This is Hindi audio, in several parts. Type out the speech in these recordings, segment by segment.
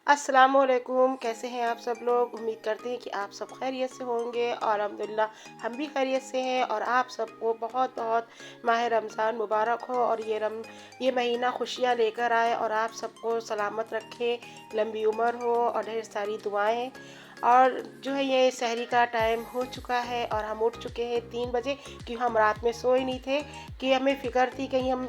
अस्सलामुअलैकुम। कैसे हैं आप सब लोग? उम्मीद करते हैं कि आप सब खैरियत से होंगे और अल्हम्दुलिल्लाह हम भी खैरियत से हैं। और आप सबको बहुत बहुत माह रमज़ान मुबारक हो और ये महीना खुशियाँ लेकर आए और आप सबको सलामत रखे, लंबी उम्र हो और ढेर सारी दुआएं। और जो है ये सहरी का टाइम हो चुका है और हम उठ चुके हैं 3 बजे, क्योंकि हम रात में सोए नहीं थे। कि हमें फ़िक्र थी कहीं हम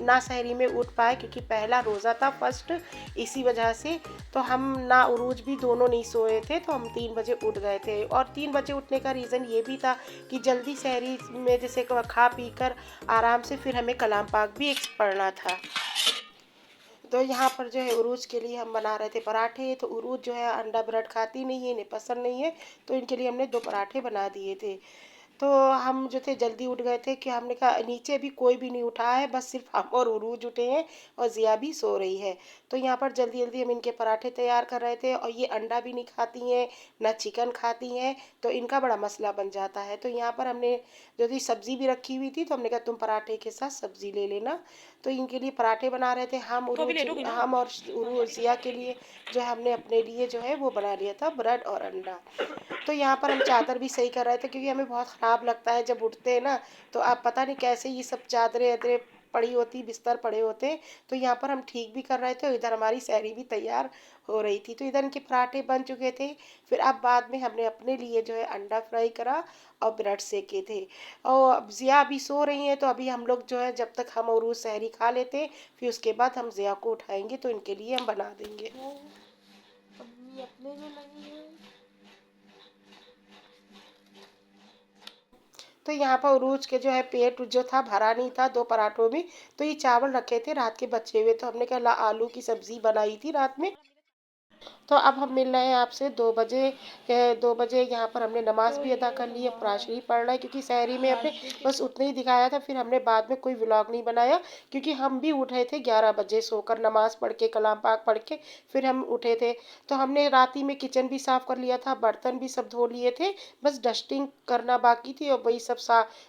ना सहरी में उठ पाए, क्योंकि पहला रोज़ा था फर्स्ट, इसी वजह से। तो हम ना उरूज भी दोनों नहीं सोए थे, तो हम 3 बजे उठ गए थे। और 3 बजे उठने का रीज़न ये भी था कि जल्दी सहरी में जैसे खा पी कर आराम से फिर हमें कलाम पाक भी एक पढ़ना था। तो यहाँ पर जो है उरूज के लिए हम बना रहे थे पराठे। तो उरूज जो है अंडा ब्रेड खाती नहीं है, इन्हें पसंद नहीं है, तो इनके लिए हमने 2 पराठे बना दिए थे। तो हम जो थे जल्दी उठ गए थे, कि हमने कहा नीचे भी कोई भी नहीं उठा है, बस सिर्फ हम और उरूज उठे हैं और ज़िया भी सो रही है। तो यहाँ पर जल्दी जल्दी हम इनके पराठे तैयार कर रहे थे। और ये अंडा भी नहीं खाती हैं, ना चिकन खाती हैं, तो इनका बड़ा मसला बन जाता है। तो यहाँ पर हमने जो थी सब्ज़ी भी रखी हुई थी, तो हमने कहा तुम पराठे के साथ सब्ज़ी ले लेना। तो इनके लिए पराठे बना रहे थे हम और उरूज ज़िया के लिए जो है हमने अपने लिए जो है वो बना लिया था ब्रेड और अंडा। तो यहाँ पर हम चादर भी सही कर रहे थे, क्योंकि हमें बहुत ख़राब लगता है जब उठते हैं ना, तो आप पता नहीं कैसे ये सब चादरें वादरें पड़ी होती, बिस्तर पड़े होते हैं। तो यहाँ पर हम ठीक भी कर रहे थे और इधर हमारी सहरी भी तैयार हो रही थी। तो इधर इनके पराठे बन चुके थे। फिर अब बाद में हमने अपने लिए जो है अंडा फ्राई करा और ब्रेड सेके थे। और अब ज़िया अभी सो रही हैं, तो अभी हम लोग जो है जब तक हम और वो सहरी खा लेते हैं, फिर उसके बाद हम ज़िया को उठाएंगे, तो इनके लिए हम बना देंगे। अपनी अपने में लगी है। तो यहाँ पर उरूज के जो है पेट जो था भरा नहीं था 2 पराठों में। तो ये चावल रखे थे रात के बचे हुए, तो हमने कहा आलू की सब्जी बनाई थी रात में। तो अब हम मिल रहे हैं आपसे 2 बजे। 2 बजे यहाँ पर हमने नमाज तो भी अदा ये कर ली है, हमारा कुरान शरीफ पढ़ रहा है, क्योंकि सहरी में हमने हाशिर के बस उतना ही दिखाया था। फिर हमने बाद में कोई व्लॉग नहीं बनाया, क्योंकि हम भी उठे थे 11 बजे सोकर, नमाज पढ़ के कलाम पाक पढ़ के फिर हम उठे थे। तो हमने रात ही में किचन भी साफ़ कर लिया था, बर्तन भी सब धो लिए थे, बस डस्टिंग करना बाकी थी। और वही सब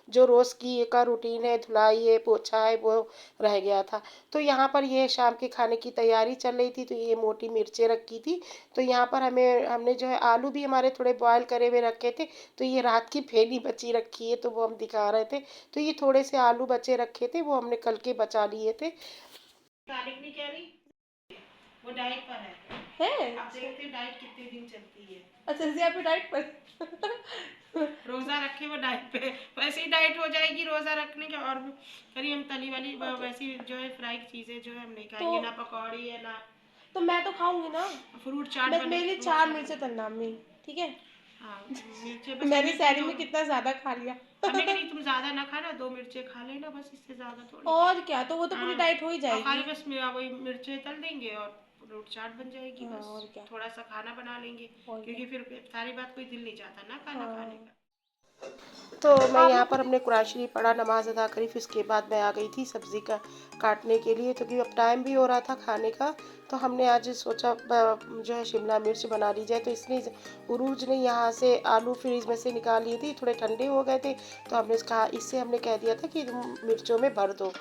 जो रोज़ की का रूटीन है, धुलाई है, पोछा है, वो रह गया था। तो यहाँ पर ये शाम के खाने की तैयारी चल रही थी। तो ये मोटी मिर्चें रखी थी। तो यहाँ पर हमने जो है आलू भी हमारे थोड़े बॉयल करे हुए रखे थे। तो ये रात की फेनी बची रखी है, तो वो हम दिखा रहे थे। तो ये थोड़े से आलू बचे रखे थे, वो हमने कल के बचा लिए थे। तारीख नहीं कह रही, वो डाइट पर है। है। अब देखते हैं डाइट कितने दिन चलती है। अच्छा जी, आप डाइट पर। रोजा रखे वो डाइट पे, वैसे ही डाइट हो जाएगी रोजा रखने के। और करी हम तली वाली वैसी जो है फ्राई चीजें जो है हम नहीं तो खाएंगे, ना पकौड़ी है ना तो मैं तो खाऊंगी ना। फ्रूट चाट मैं बने, मेरे फ्रूट 4 मिर्चें चाट। तलना अम्मी। ठीक है। हाँ, मिर्चें बस मैंने हमें इतनी सैरी जो में कितना ज्यादा खा लिया। हमने कहा नहीं तुम ज्यादा ना खाना, 2 मिर्चें खा लेना बस, इससे ज्यादा थोड़ी। और क्या, तो वो तो पूरी हाँ, डाइट हो ही और जाएगी। खाली बस वही मिर्चें तल देंगे और फ्रूट चाट बन जाएगी हाँ, बस। और क्या। थोड़ा सा खाना बना लेंगे, और क्या। क्योंकि फिर सारी बात कोई दिल नहीं चाहता ना खाना खाने हाँ। का। तो मैं आप यहाँ लोग पर कुछ। अपने कुरान शरीफ पढ़ा, नमाज अदा करी, फिर उसके बाद मैं आ गई थी सब्ज़ी का काटने के लिए। तो क्योंकि अब टाइम भी हो रहा था खाने का, तो हमने आज सोचा जो है शिमला मिर्च बना ली जाए। तो इसलिए उरूज ने यहाँ से आलू फ्रीज में से निकाल लिए थे, थोड़े ठंडे हो गए थे। तो हमने कहा, इससे हमने कह दिया था कि तुम मिर्चों में भर दो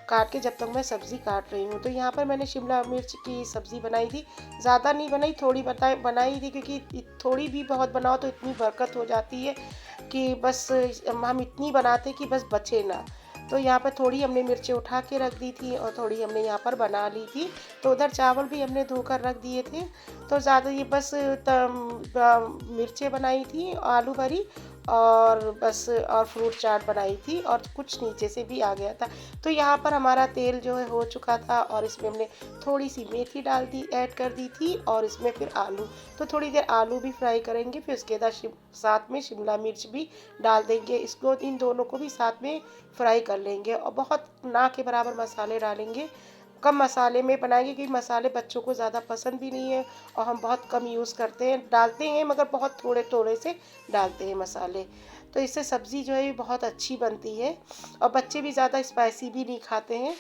काट के, जब तक मैं सब्ज़ी काट रही हूँ। तो यहाँ पर मैंने शिमला मिर्च की सब्ज़ी बनाई थी। ज़्यादा नहीं बनाई, थोड़ी बनाई थी, क्योंकि थोड़ी भी बहुत बनाओ तो इतनी बरकत हो जाती है कि बस हम इतनी बनाते कि बस बचे ना। तो यहाँ पर थोड़ी हमने मिर्चें उठा के रख दी थी और थोड़ी हमने यहाँ पर बना ली थी। तो उधर चावल भी हमने धोकर रख दिए थे। तो ज़्यादा ये बस मिर्चें बनाई थी आलू भरी, और बस और फ्रूट चाट बनाई थी, और कुछ नीचे से भी आ गया था। तो यहाँ पर हमारा तेल जो है हो चुका था, और इसमें हमने थोड़ी सी मेथी ऐड कर दी थी, और इसमें फिर आलू। तो थोड़ी देर आलू भी फ्राई करेंगे, फिर उसके बाद साथ में शिमला मिर्च भी डाल देंगे। इसको इन दोनों को भी साथ में फ्राई कर लेंगे, और बहुत ना के बराबर मसाले डालेंगे। कम मसाले में बनाएंगे, क्योंकि मसाले बच्चों को ज़्यादा पसंद भी नहीं है, और हम बहुत कम यूज़ करते हैं, डालते हैं मगर बहुत थोड़े थोड़े से डालते हैं मसाले। तो इससे सब्ज़ी जो है बहुत अच्छी बनती है, और बच्चे भी ज़्यादा स्पाइसी भी नहीं खाते हैं।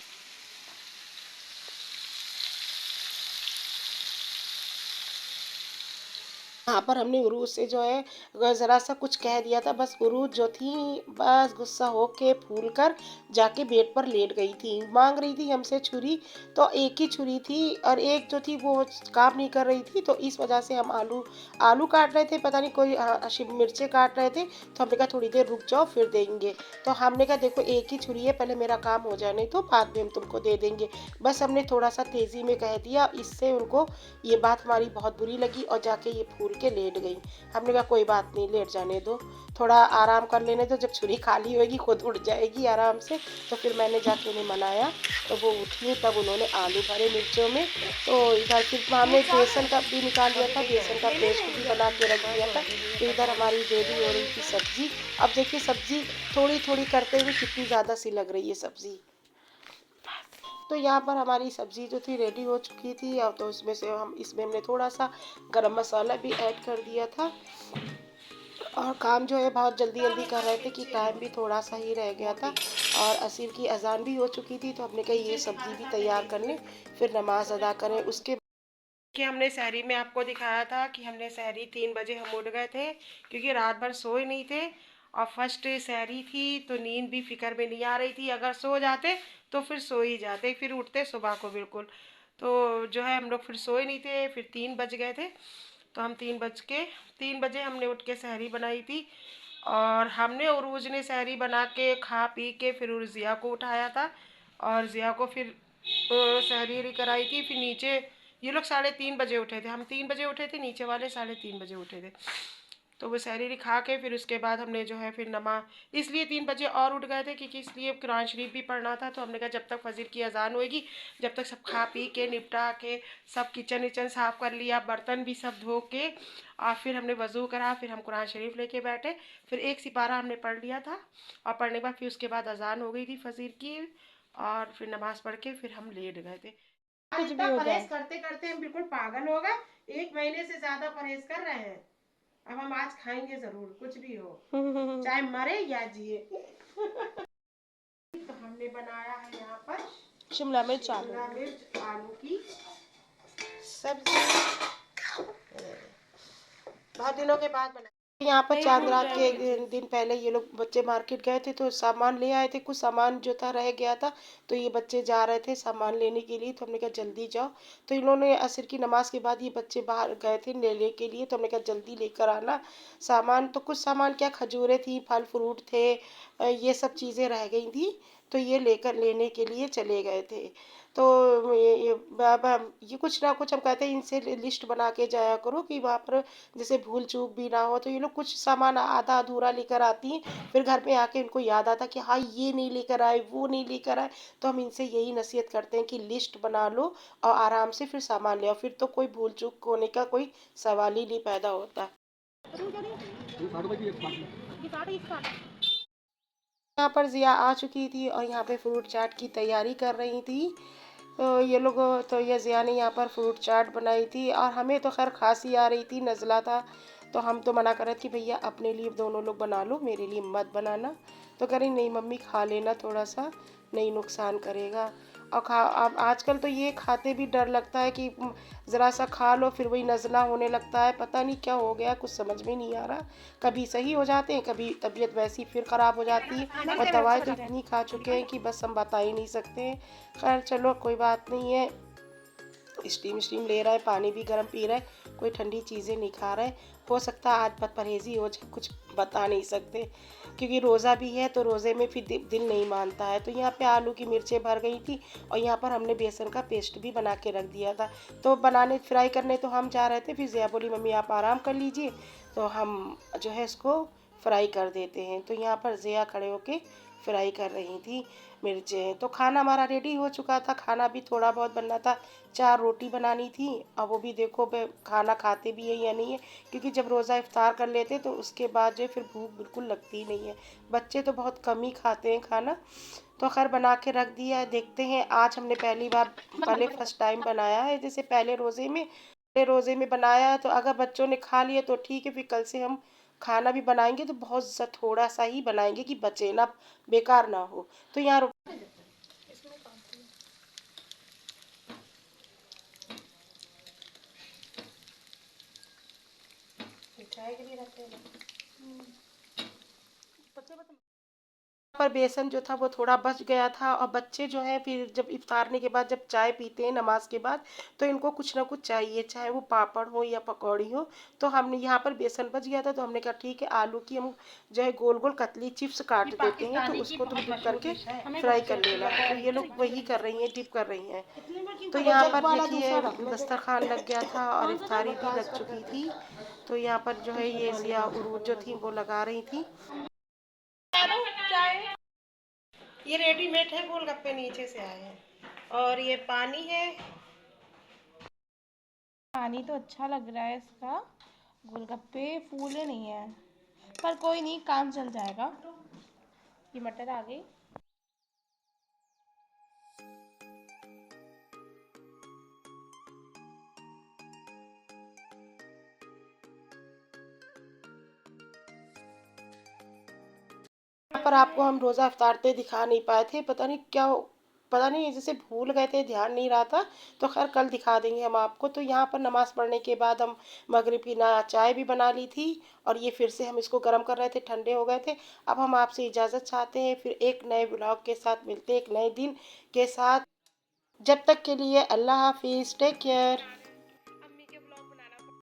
यहाँ पर हमने उरूज से जो है ज़रा सा कुछ कह दिया था, बस उरूज जो थी बस गुस्सा होके फूल कर जाके बेड पर लेट गई थी, मांग रही थी हमसे छुरी। तो एक ही छुरी थी और एक जो थी वो काम नहीं कर रही थी, तो इस वजह से हम आलू आलू काट रहे थे, पता नहीं कोई शिमला मिर्चें काट रहे थे। तो हमने कहा थोड़ी देर रुक जाओ फिर देंगे। तो हमने कहा देखो एक ही छुरी है, पहले मेरा काम हो जाने तो बाद में हम तुमको दे देंगे। बस हमने थोड़ा सा तेज़ी में कह दिया, इससे उनको ये बात हमारी बहुत बुरी लगी और जाके ये फूल के लेट गई। हमने कहा कोई बात नहीं, लेट जाने दो, थोड़ा आराम कर लेने दो, जब छुरी खाली होएगी खुद उठ जाएगी आराम से। तो फिर मैंने जाके उन्हें मनाया, तो वो उठी, तब उन्होंने आलू भरे मिर्चों में। तो इधर फिर हमने बेसन का भी निकाल लिया था, बेसन का पेस्ट भी बना के रख दिया था। तो इधर हमारी रेडी हो रही थी सब्जी। अब देखिए सब्जी थोड़ी थोड़ी करते हुए कितनी ज़्यादा सी लग रही है सब्जी। तो यहाँ पर हमारी सब्ज़ी जो थी रेडी हो चुकी थी। अब तो इसमें हमने थोड़ा सा गरम मसाला भी ऐड कर दिया था। और काम जो है बहुत जल्दी जल्दी कर रहे थे कि टाइम भी थोड़ा सा ही रह गया था और असर की अजान भी हो चुकी थी। तो हमने कहा ये सब्ज़ी भी तैयार कर लें, फिर नमाज अदा करें। उसके कि हमने सहरी में आपको दिखाया था कि हमने सहरी 3 बजे हम उठ गए थे, क्योंकि रात भर सोए नहीं थे और फर्स्ट सहरी थी तो नींद भी फिक्र में नहीं आ रही थी। अगर सो जाते तो फिर सो ही जाते, फिर उठते सुबह को बिल्कुल। तो जो है हम लोग फिर सोए नहीं थे, फिर 3 बज गए थे। तो हम 3 बजे हमने उठ के सहरी बनाई थी। और हमने उरूज ने सहरी बना के खा पी के फिर जिया को उठाया था और जिया को फिर सहरी कराई थी। फिर नीचे ये लोग 3:30 बजे उठे थे, हम 3 बजे उठे थे, नीचे वाले 3:30 बजे उठे थे। तो वो सहरी खा के फिर उसके बाद हमने जो है फिर इसलिए 3 बजे और उठ गए थे क्योंकि इसलिए कुरान शरीफ भी पढ़ना था। तो हमने कहा जब तक फजर की अजान होएगी, जब तक सब खा पी के निपटा के सब किचन विचन साफ कर लिया, बर्तन भी सब धो के और फिर हमने वज़ू करा, फिर हम कुरान शरीफ लेके बैठे। फिर एक सिपारा हमने पढ़ लिया था और पढ़ने के बाद फिर उसके बाद अजान हो गई थी फजर की और फिर नमाज पढ़ के फिर हम लेट गए थे। कुछ भी इतना हो परहेज जाए। करते करते हम बिल्कुल पागल हो गए। 1 महीने से ज्यादा परहेज कर रहे हैं। अब हम आज खाएंगे जरूर, कुछ भी हो, चाहे मरे या जिए। तो हमने बनाया है यहाँ पर शिमला मिर्च आलू। शिमला मिर्च आलू की सब्जी, बहुत दिनों के बाद बनाई। यहाँ पर नहीं चांद भूल रात जाएगी के ये चीज। दिन पहले ये लोग बच्चे मार्केट गए थे तो सामान ले आए थे, कुछ सामान जो था रह गया था। तो ये बच्चे जा रहे थे सामान लेने के लिए, तो हमने कहा जल्दी जाओ। तो इन्होंने असर की नमाज के बाद ये बच्चे बाहर गए थे लेने के लिए, तो हमने कहा जल्दी लेकर आना सामान। तो कुछ सामान क्या खजूरें थी, फल फ्रूट थे, ये सब चीज़ें रह गई थी। तो ये लेकर लेने के लिए चले गए थे। तो ये कुछ ना कुछ हम कहते हैं इनसे लिस्ट बना के जाया करो कि वहाँ पर जैसे भूल चूक भी ना हो। तो ये लोग कुछ सामान आधा अधूरा लेकर आती हैं, फिर घर पे आके इनको याद आता कि हाँ ये नहीं लेकर आए, वो नहीं लेकर आए। तो हम इनसे यही नसीहत करते हैं कि लिस्ट बना लो और आराम से फिर सामान ले आओ, फिर तो कोई भूल चूक होने का कोई सवाल ही नहीं पैदा होता। यहाँ पर जिया आ चुकी थी और यहाँ पे फ्रूट चाट की तैयारी कर रही थी। तो ये लोग तो ये जिया ने यहाँ पर फ्रूट चाट बनाई थी और हमें तो खैर खांसी आ रही थी, नज़ला था। तो हम तो मना कर रहे थे कि भैया अपने लिए दोनों लोग बना लो, मेरे लिए मत बनाना। तो कह रही नहीं मम्मी खा लेना थोड़ा सा, नहीं नुकसान करेगा। और खा अब आजकल तो ये खाते भी डर लगता है कि ज़रा सा खा लो फिर वही नज़ला होने लगता है, पता नहीं क्या हो गया, कुछ समझ में नहीं आ रहा। कभी सही हो जाते हैं, कभी तबीयत वैसी फिर ख़राब हो जाती है और दवाई तो इतनी खा चुके हैं कि बस हम बता ही नहीं सकते। खैर चलो कोई बात नहीं है। स्टीम स्टीम ले रहा है, पानी भी गर्म पी रहा है, कोई ठंडी चीज़ें नहीं खा रहा है। हो सकता है आज परहेज़ी हो जाए, कुछ बता नहीं सकते क्योंकि रोज़ा भी है तो रोज़े में फिर दिल नहीं मानता है। तो यहाँ पे आलू की मिर्चें भर गई थी और यहाँ पर हमने बेसन का पेस्ट भी बना के रख दिया था। तो बनाने फ्राई करने तो हम जा रहे थे, फिर ज़िया बोली मम्मी आप आराम कर लीजिए, तो हम जो है इसको फ्राई कर देते हैं। तो यहाँ पर ज़िया खड़े होके फ्राई कर रही थी मिर्चें। तो खाना हमारा रेडी हो चुका था, खाना भी थोड़ा बहुत बनना था, 4 रोटी बनानी थी। अब वो भी देखो खाना खाते भी है या नहीं है, क्योंकि जब रोज़ा इफ्तार कर लेते तो उसके बाद जो है फिर भूख बिल्कुल लगती ही नहीं है। बच्चे तो बहुत कम ही खाते हैं खाना। तो खैर बना के रख दिया है, देखते हैं। आज हमने पहले फर्स्ट टाइम बनाया है, जैसे पहले रोज़े में बनाया है। तो अगर बच्चों ने खा लिया तो ठीक है, फिर कल से हम खाना भी बनाएंगे तो बहुत थोड़ा सा ही बनाएंगे कि बचे ना, बेकार ना हो। तो यहाँ चाय के लिए रखते हैं पर बेसन जो था वो थोड़ा बच गया था। और बच्चे जो हैं फिर जब इफ्तारने के बाद जब चाय पीते हैं नमाज के बाद, तो इनको कुछ ना कुछ चाहिए, चाहे वो पापड़ हो या पकौड़ी हो। तो हमने यहाँ पर बेसन बच गया था, तो हमने कहा ठीक है आलू की हम जो है गोल गोल कतली चिप्स काट देते हैं, तो उसको तुम डिप करके फ्राई कर लेना। तो ये लोग वही कर रही हैं, डिप कर रही हैं। तो यहाँ पर देखिए दस्तरखान लग गया था और इफ्तारी भी लग चुकी थी। तो यहाँ पर जो है ये जिया उरूज जो थी वो लगा रही थी। ये रेडीमेड है, गोलगप्पे नीचे से आए हैं। और ये पानी है। पानी तो अच्छा लग रहा है इसका, गोलगप्पे फूले नहीं है, पर कोई नहीं, काम चल जाएगा। ये मटर आ गई। यहाँ पर आपको हम रोज़ा इफ्तारते दिखा नहीं पाए थे, पता नहीं क्या पता नहीं जैसे भूल गए थे, ध्यान नहीं रहा था। तो खैर कल दिखा देंगे हम आपको। तो यहाँ पर नमाज़ पढ़ने के बाद हम मगरिब की ना चाय भी बना ली थी, और ये फिर से हम इसको गर्म कर रहे थे, ठंडे हो गए थे। अब हम आपसे इजाज़त चाहते हैं, फिर एक नए ब्लॉग के साथ मिलते हैं, एक नए दिन के साथ। जब तक के लिए अल्लाह हाफिज़, टेक केयर।